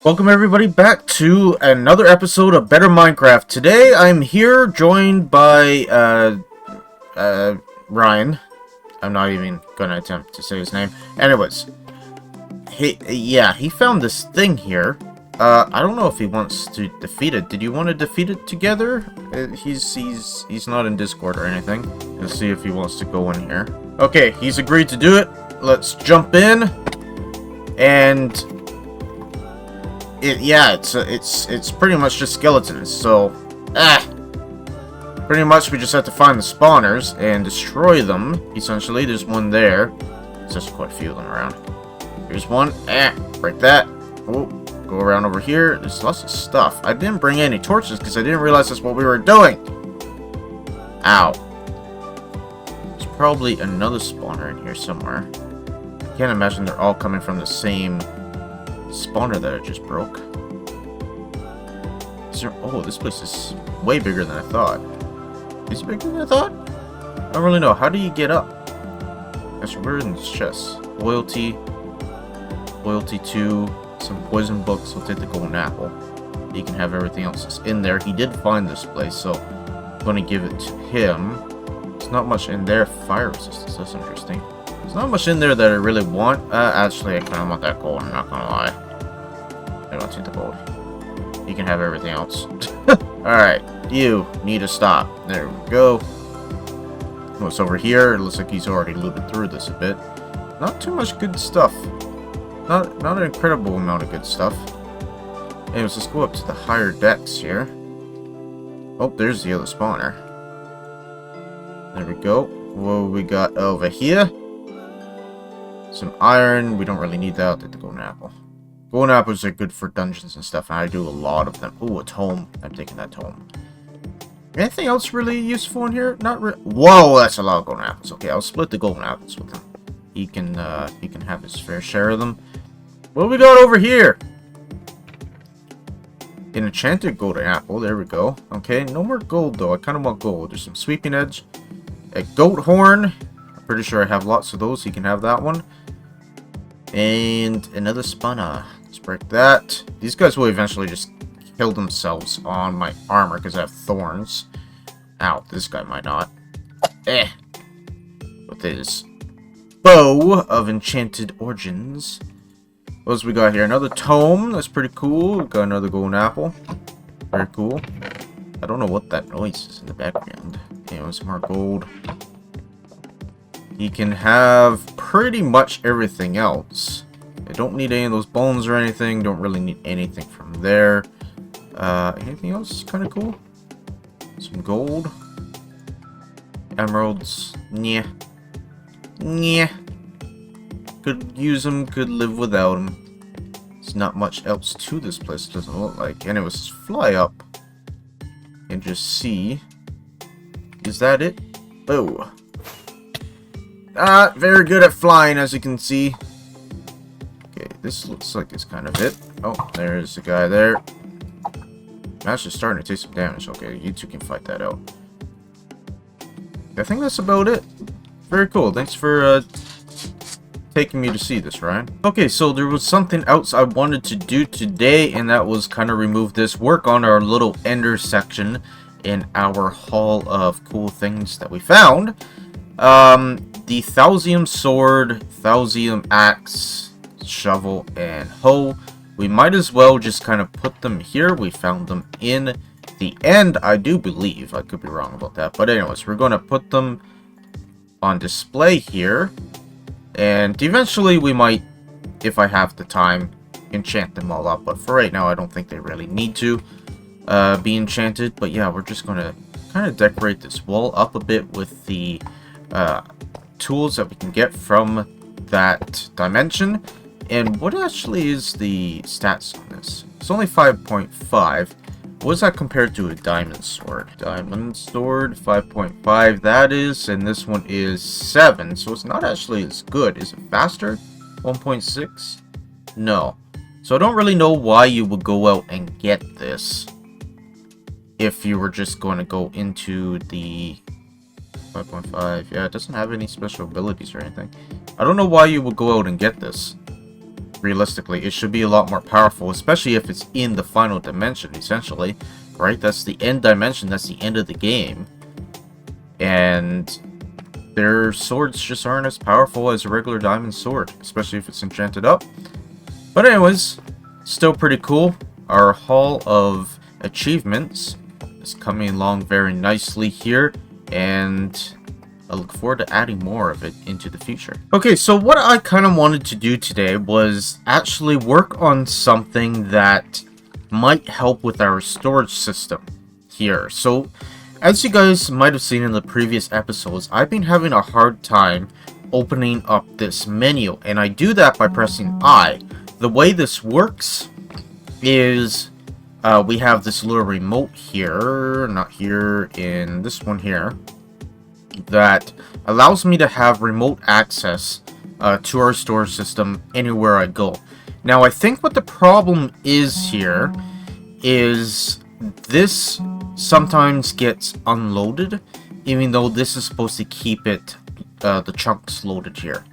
Welcome everybody back to another episode of Better Minecraft. Today I'm here joined by Ryan. I'm not even gonna attempt to say his name. Anyways, he found this thing here. I don't know if he wants to defeat it. Did you want to defeat it together? He's not in Discord or anything. Let's see if he wants to go in here. Okay, he's agreed to do it. Let's jump in. And it's pretty much just skeletons. So, pretty much we just have to find the spawners and destroy them. Essentially, there's one there. There's just quite a few of them around. Here's one. Break that. Oh, go around over here. There's lots of stuff. I didn't bring any torches because I didn't realize that's what we were doing. Ow. There's probably another spawner in here somewhere. I can't imagine they're all coming from the same spawner that I just broke. Oh, this place is way bigger than I thought. Is it bigger than I thought? I don't really know. How do you get up? Actually, we're in this chest. Loyalty 2, some poison books. We'll take the golden apple. He can have everything else that's in there. He did find this place, so I'm going to give it to him. There's not much in there. Fire resistance. That's interesting. There's not much in there that I really want. Actually, I kind of want that gold. I'm not going to lie. I don't take the gold. You can have everything else. Alright, you need to stop. There we go. What's over here? It looks like he's already looted through this a bit. Not too much good stuff. Not an incredible amount of good stuff. Anyways, let's go up to the higher decks here. Oh, there's the other spawner. There we go. What we got over here? Some iron. We don't really need that. I'll take the golden apple. Golden apples are good for dungeons and stuff, and I do a lot of them. Ooh, a tome. I'm taking that tome. Anything else really useful in here? Not really. Whoa, that's a lot of golden apples. Okay, I'll split the golden apples with him. He can have his fair share of them. What do we got over here? An enchanted golden apple. There we go. Okay, no more gold though. I kind of want gold. There's some sweeping edge. A goat horn. I'm pretty sure I have lots of those. He can have that one. And another spawner. Let's break that. These guys will eventually just kill themselves on my armor because I have thorns. Ow, this guy might not. With his bow of enchanted origins. What else we got here? Another tome. That's pretty cool. We got another golden apple. Very cool. I don't know what that noise is in the background. Anyway, some more gold. You can have pretty much everything else. I don't need any of those bones or anything. Don't really need anything from there. Anything else kind of cool? Some gold. Emeralds. Nyeh. Nyeh. Could use them, could live without them. There's not much else to this place, it doesn't look like. Anyways, let's fly up. And just see. Is that it? Oh. Very good at flying, as you can see. Okay, this looks like it's kind of it. Oh, there's a guy there. I'm actually starting to take some damage. Okay, you two can fight that out. I think that's about it. Very cool. Thanks for taking me to see this, Ryan. Okay, so there was something else I wanted to do today, and that was kind of remove this, work on our little ender section in our haul of cool things that we found. The Thausium sword, Thausium axe, shovel, and hoe. We might as well just kind of put them here. We found them in the end, I do believe. I could be wrong about that. But anyways, we're going to put them on display here. And eventually we might, if I have the time, enchant them all up. But for right now, I don't think they really need to be enchanted. But yeah, we're just going to kind of decorate this wall up a bit with the tools that we can get from that dimension. And what actually is the stats on this? It's only 5.5. What is that compared to a diamond sword? Diamond sword, 5.5 that is, and this one is 7, so it's not actually as good. Is it faster? 1.6? No. So I don't really know why you would go out and get this if you were just going to go into the 5.5. Yeah, it doesn't have any special abilities or anything. I don't know why you would go out and get this. realistically. It should be a lot more powerful, especially if it's in the final dimension, essentially. Right? That's the end dimension. That's the end of the game. And their swords just aren't as powerful as a regular diamond sword, especially if it's enchanted up. But anyways, still pretty cool. Our Hall of Achievements is coming along very nicely here, and I look forward to adding more of it into the future. Okay, so what I kind of wanted to do today was actually work on something that might help with our storage system here. So, as you guys might have seen in the previous episodes, I've been having a hard time opening up this menu, and I do that by pressing I. The way this works is we have this little remote here, not here, in this one here, that allows me to have remote access to our storage system anywhere I go. Now, I think what the problem is here is this sometimes gets unloaded, even though this is supposed to keep it the chunks loaded here.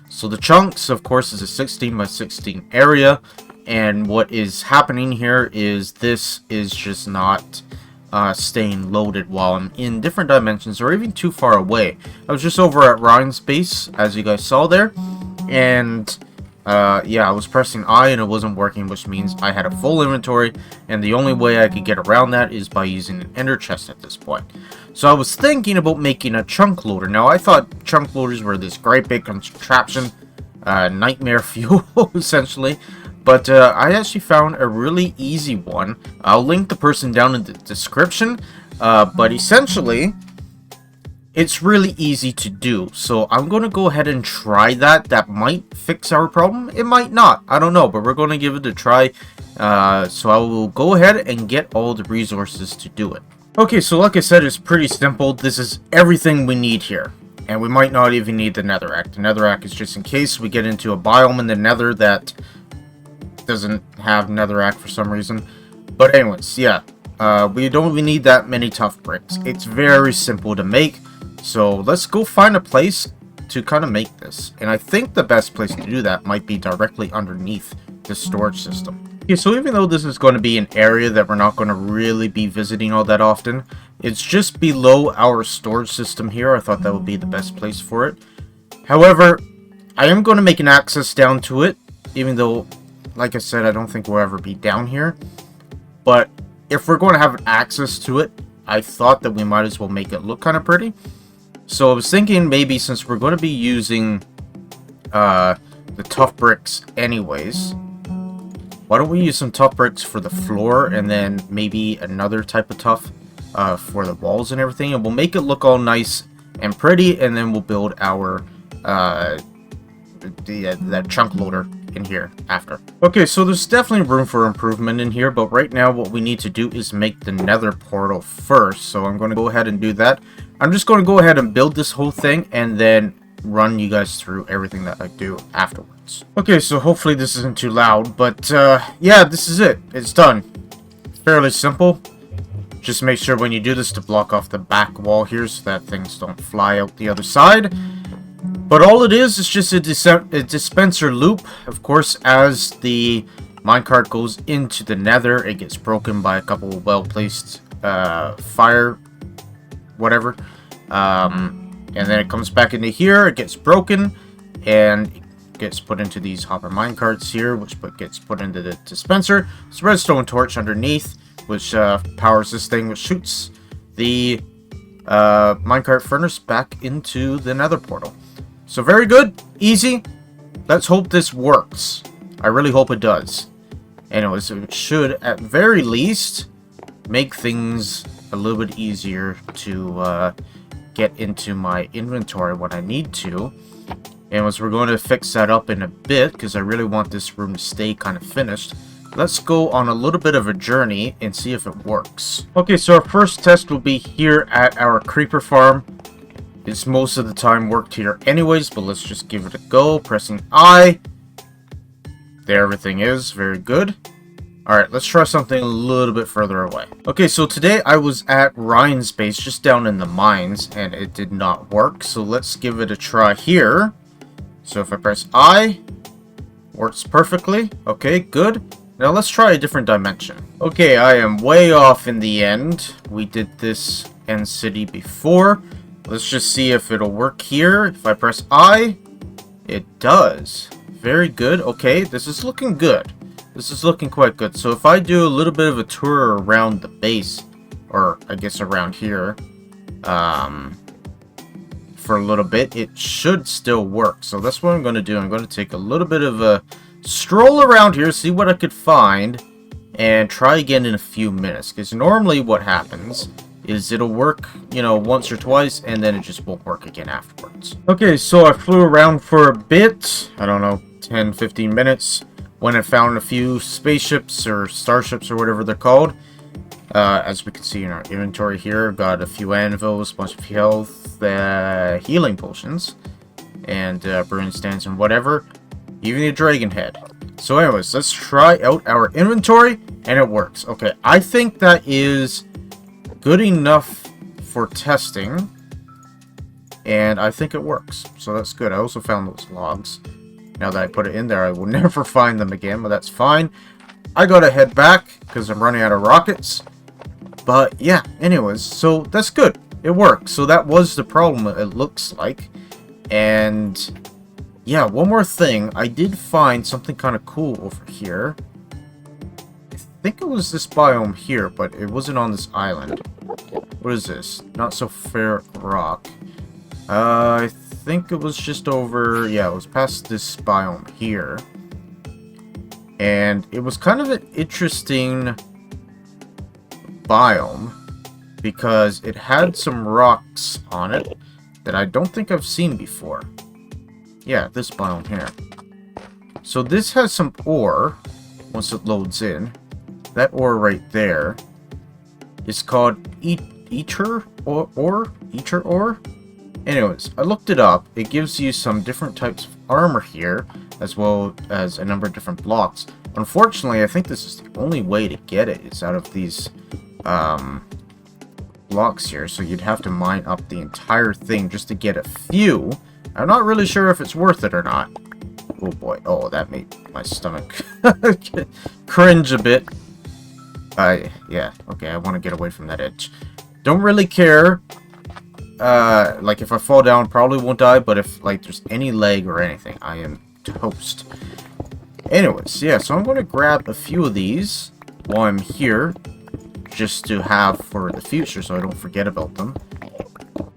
So the chunks, of course, is a 16 by 16 area, and what is happening here is this is just not staying loaded while I'm in different dimensions or even too far away. I was just over at Ryan's base, as you guys saw there, and yeah, I was pressing I and it wasn't working, which means I had a full inventory, and the only way I could get around that is by using an ender chest at this point. So I was thinking about making a chunk loader. Now, I thought chunk loaders were this great big contraption, nightmare fuel, essentially. But I actually found a really easy one. I'll link the person down in the description. But essentially, it's really easy to do. So I'm going to go ahead and try that. That might fix our problem. It might not. I don't know. But we're going to give it a try. So I will go ahead and get all the resources to do it. Okay, so like I said, it's pretty simple. This is everything we need here. And we might not even need the netherrack. The netherrack is just in case we get into a biome in the nether that doesn't have netherrack for some reason. But anyways, yeah, we don't even need that many tough bricks. It's very simple to make. So let's go find a place to kind of make this. And I think the best place to do that might be directly underneath the storage system. Okay, so even though this is going to be an area that we're not going to really be visiting all that often, it's just below our storage system here. I thought that would be the best place for it. However, I am going to make an access down to it, even though, like I said, I don't think we'll ever be down here. But if we're going to have access to it, I thought that we might as well make it look kind of pretty. So I was thinking maybe since we're going to be using the tough bricks anyways, why don't we use some tough bricks for the floor and then maybe another type of tough for the walls and everything, and we'll make it look all nice and pretty, and then we'll build our that chunk loader in here after. Okay, so there's definitely room for improvement in here, but right now what we need to do is make the nether portal first. So I'm going to go ahead and do that. I'm just going to go ahead and build this whole thing and then run you guys through everything that I do afterwards. Okay, so hopefully this isn't too loud, but yeah, this is it. It's done. Fairly simple. Just make sure when you do this to block off the back wall here so that things don't fly out the other side. But all it is just a dispenser loop. Of course, as the minecart goes into the nether, it gets broken by a couple of well-placed fire, whatever. And then it comes back into here, it gets broken, and it gets put into these hopper minecarts here, which gets put into the dispenser. It's a redstone torch underneath, which powers this thing, which shoots the minecart furnace back into the nether portal. So very good, easy. Let's hope this works. I really hope it does. Anyways, it should, at very least, make things a little bit easier to get into my inventory when I need to. Anyways, we're going to fix that up in a bit because I really want this room to stay kind of finished. Let's go on a little bit of a journey and see if it works. Okay, so our first test will be here at our creeper farm. It's most of the time worked here anyways, but let's just give it a go. Pressing I. There everything is. Very good. Alright, let's try something a little bit further away. Okay, so today I was at Ryan's base, just down in the mines, and it did not work. So let's give it a try here. So if I press I, Works perfectly. Okay, good. Now let's try a different dimension. Okay, I am way off in the end. We did this end city before. Let's just see if it'll work here. If I press I, it does. Very good. Okay, this is looking good. This is looking quite good. So if I do a little bit of a tour around the base, or I guess around here, for a little bit, it should still work. So that's what I'm going to do. I'm going to take a little bit of a stroll around here, see what I could find, and try again in a few minutes. Because normally what happens is it'll work, you know, once or twice, and then it just won't work again afterwards. Okay, so I flew around for a bit, I don't know, 10, 15 minutes, when I found a few spaceships or starships or whatever they're called. As we can see in our inventory here, got a few anvils, a bunch of health, healing potions, and burn stands and whatever, even a dragon head. So anyways, let's try out our inventory, and it works. Okay, I think that is good enough for testing, and I think it works. So that's good. I also found those logs. Now that I put it in there, I will never find them again, but that's fine. I gotta head back because I'm running out of rockets. But yeah, anyways, so that's good. It worked. So that was the problem, it looks like. And yeah, one more thing. I did find something kind of cool over here. I think it was this biome here, but it wasn't on this island. What is this? Not so fair rock. I think it was just over... Yeah, it was past this biome here. And it was kind of an interesting biome because it had some rocks on it that I don't think I've seen before. Yeah, this biome here. So this has some ore once it loads in. That ore right there is called Ether ore. Anyways, I looked it up. It gives you some different types of armor here, as well as a number of different blocks. Unfortunately, I think this is the only way to get it is out of these blocks here. So you'd have to mine up the entire thing just to get a few. I'm not really sure if it's worth it or not. Oh boy. Oh, that made my stomach cringe a bit. Yeah. Okay, I want to get away from that edge. Don't really care. Like, if I fall down, probably won't die. But if, like, there's any lag or anything, I am toast. Anyways, yeah, so I'm going to grab a few of these while I'm here. Just to have for the future, so I don't forget about them.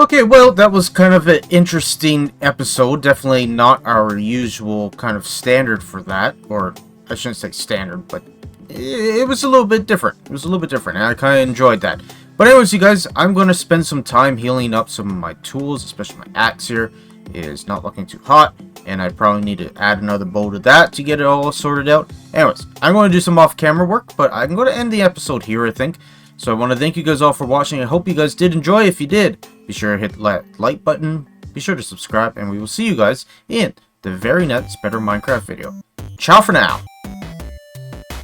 Okay, well, that was kind of an interesting episode. Definitely not our usual kind of standard for that. Or, I shouldn't say standard, but it was a little bit different. It was a little bit different, and I kind of enjoyed that. But anyways, you guys, I'm going to spend some time healing up some of my tools, especially my axe here. It is not looking too hot, and I probably need to add another bow to that to get it all sorted out. Anyways, I'm going to do some off-camera work, but I'm going to end the episode here, I think. So I want to thank you guys all for watching. I hope you guys did enjoy. If you did, be sure to hit that like button, be sure to subscribe, and we will see you guys in the very next Better Minecraft video. Ciao for now!